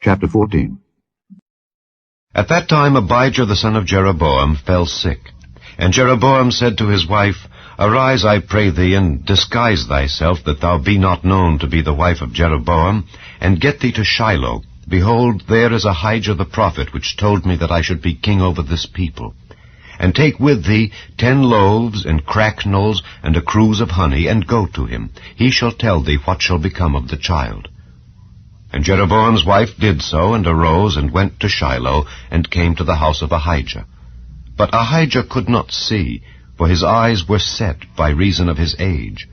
Chapter 14. At that time Abijah the son of Jeroboam fell sick. And Jeroboam said to his wife, Arise, I pray thee, and disguise thyself, that thou be not known to be the wife of Jeroboam, and get thee to Shiloh. Behold, there is Ahijah the prophet, which told me that I should be king over this people. And take with thee 10 loaves, and cracknels, and a cruse of honey, and go to him. He shall tell thee what shall become of the child. And Jeroboam's wife did so, and arose, and went to Shiloh, and came to the house of Ahijah. But Ahijah could not see, for his eyes were set by reason of his age.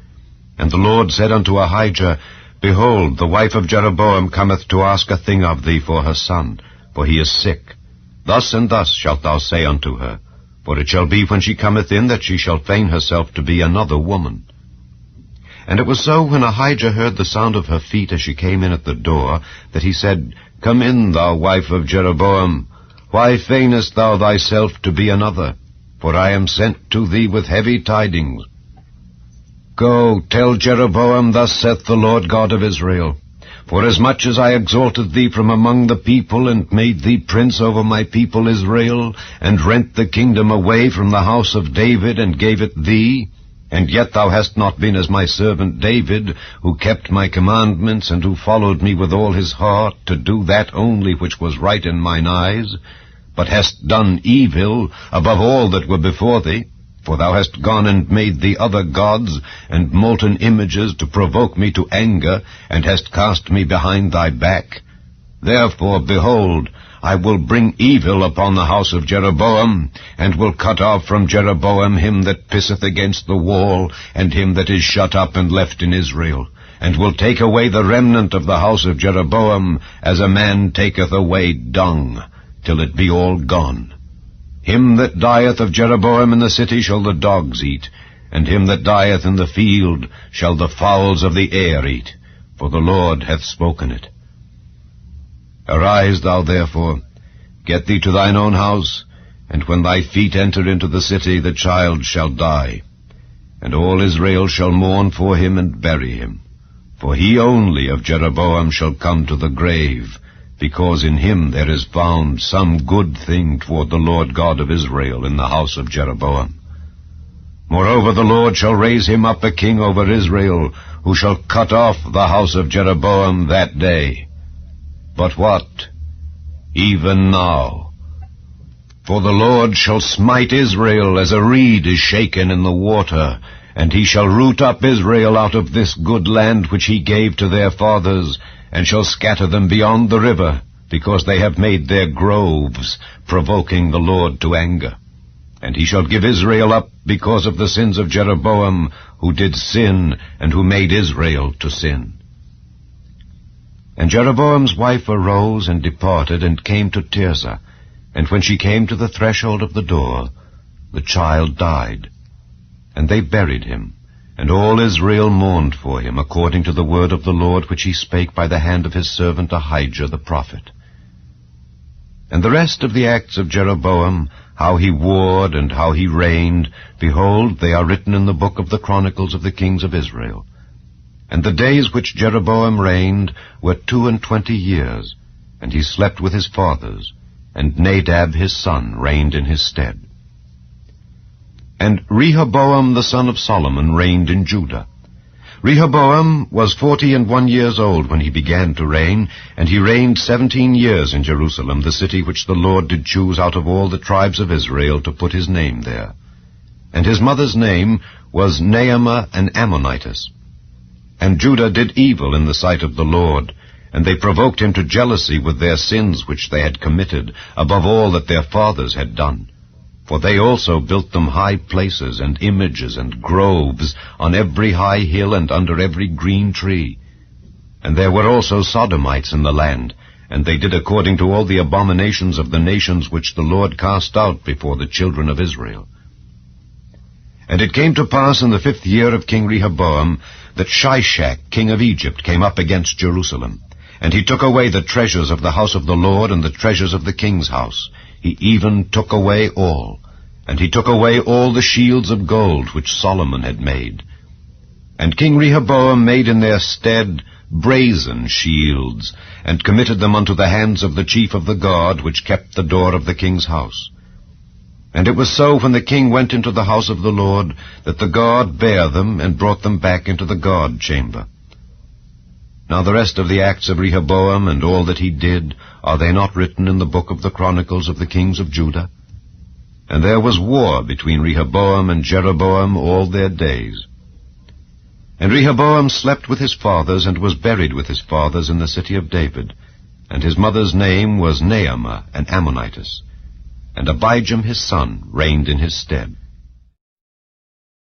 And the Lord said unto Ahijah, Behold, the wife of Jeroboam cometh to ask a thing of thee for her son, for he is sick. Thus and thus shalt thou say unto her, for it shall be when she cometh in that she shall feign herself to be another woman. And it was so, when Ahijah heard the sound of her feet as she came in at the door, that he said, Come in, thou wife of Jeroboam. Why feignest thou thyself to be another? For I am sent to thee with heavy tidings. Go, tell Jeroboam, Thus saith the Lord God of Israel, Forasmuch as I exalted thee from among the people, and made thee prince over my people Israel, and rent the kingdom away from the house of David, and gave it thee, and yet thou hast not been as my servant David, who kept my commandments, and who followed me with all his heart, to do that only which was right in mine eyes, but hast done evil above all that were before thee. For thou hast gone and made thee other gods, and molten images, to provoke me to anger, and hast cast me behind thy back. Therefore, behold, I will bring evil upon the house of Jeroboam, and will cut off from Jeroboam him that pisseth against the wall, and him that is shut up and left in Israel, and will take away the remnant of the house of Jeroboam, as a man taketh away dung, till it be all gone. Him that dieth of Jeroboam in the city shall the dogs eat, and him that dieth in the field shall the fowls of the air eat, for the Lord hath spoken it. Arise thou therefore, get thee to thine own house, and when thy feet enter into the city, the child shall die, and all Israel shall mourn for him and bury him. For he only of Jeroboam shall come to the grave, because in him there is found some good thing toward the Lord God of Israel in the house of Jeroboam. Moreover, the Lord shall raise him up a king over Israel, who shall cut off the house of Jeroboam that day. But what? Even now. For the Lord shall smite Israel as a reed is shaken in the water, and he shall root up Israel out of this good land which he gave to their fathers, and shall scatter them beyond the river, because they have made their groves, provoking the Lord to anger. And he shall give Israel up because of the sins of Jeroboam, who did sin, and who made Israel to sin. And Jeroboam's wife arose and departed, and came to Tirzah. And when she came to the threshold of the door, the child died. And they buried him. And all Israel mourned for him, according to the word of the Lord which he spake by the hand of his servant Ahijah the prophet. And the rest of the acts of Jeroboam, how he warred and how he reigned, behold, they are written in the book of the Chronicles of the kings of Israel. And the days which Jeroboam reigned were 22 years, and he slept with his fathers, and Nadab his son reigned in his stead. And Rehoboam the son of Solomon reigned in Judah. Rehoboam was 41 years old when he began to reign, and he reigned 17 years in Jerusalem, the city which the Lord did choose out of all the tribes of Israel to put his name there. And his mother's name was Naamah an Ammonitess. And Judah did evil in the sight of the Lord, and they provoked him to jealousy with their sins which they had committed, above all that their fathers had done. For they also built them high places, and images, and groves, on every high hill, and under every green tree. And there were also Sodomites in the land, and they did according to all the abominations of the nations which the Lord cast out before the children of Israel. And it came to pass in the 5th year of King Rehoboam, that Shishak, king of Egypt, came up against Jerusalem. And he took away the treasures of the house of the Lord, and the treasures of the king's house. He even took away all. And he took away all the shields of gold which Solomon had made. And King Rehoboam made in their stead brazen shields, and committed them unto the hands of the chief of the guard, which kept the door of the king's house. And it was so, when the king went into the house of the Lord, that the guard bare them, and brought them back into the guard chamber. Now the rest of the acts of Rehoboam, and all that he did, are they not written in the book of the Chronicles of the kings of Judah? And there was war between Rehoboam and Jeroboam all their days. And Rehoboam slept with his fathers, and was buried with his fathers in the city of David. And his mother's name was Naamah, an Ammonitess. And Abijam his son reigned in his stead.